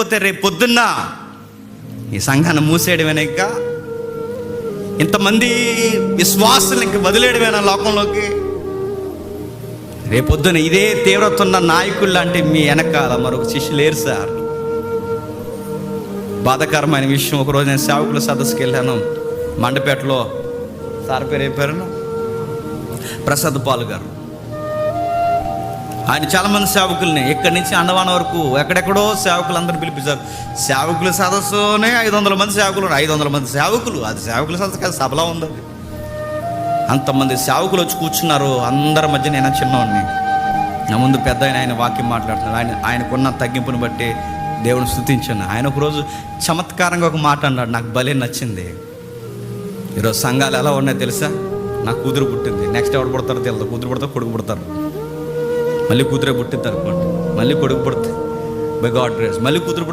లేకపోతే రేపు పొద్దున్న ఈ సంఘాన్ని మూసేయడమేనా, ఇంకా ఇంతమంది విశ్వాసులు ఇంక వదిలేయడమేనా లోకంలోకి? రేపొద్దున ఇదే తీవ్రత ఉన్న నాయకులు లాంటి మీ వెనకాల మరొక శిష్యులు లేరు సార్. బాధాకరమైన విషయం, ఒకరోజు నేను సేవకుల సదస్సుకి వెళ్ళాను మండపేటలో. సార్ పేరు ఏం పేరు? ప్రసాద్ పాల్ గారు. ఆయన చాలామంది సేవకుల్ని ఇక్కడి నుంచి అండమాన వరకు ఎక్కడెక్కడో సేవకులు అందరూ పిలిపించారు. సేవకుల సదస్సునే 500 మంది సేవకులు, 500 మంది సేవకులు. అది సేవకుల సదస్సు కాదు, సభలా ఉంది. అంతమంది సేవకులు వచ్చి కూర్చున్నారు. అందరి మధ్య నేను చిన్నవాడిని, నా ముందు పెద్ద ఆయన వాక్యం మాట్లాడుతున్నాడు. ఆయనకున్న తగ్గింపుని బట్టి దేవుని స్తుతించాను. ఆయన ఒకరోజు చమత్కారంగా ఒక మాట అన్నాడు, నాకు భలే నచ్చింది. ఈరోజు సంఘాలు ఎలా ఉన్నాయో తెలుసా? నాకు కూతురు పుట్టింది, నెక్స్ట్ ఎవరు పుడతారో తెలియదు. కూతురు పుడతారు, కొడుకు పుడతారు, మళ్ళీ కూతురే పుట్టింది అనుకోండి, మళ్ళీ కొడుకు పుడుతుంది, బై గాడ్ గ్రేస్, మళ్ళీ కూతురు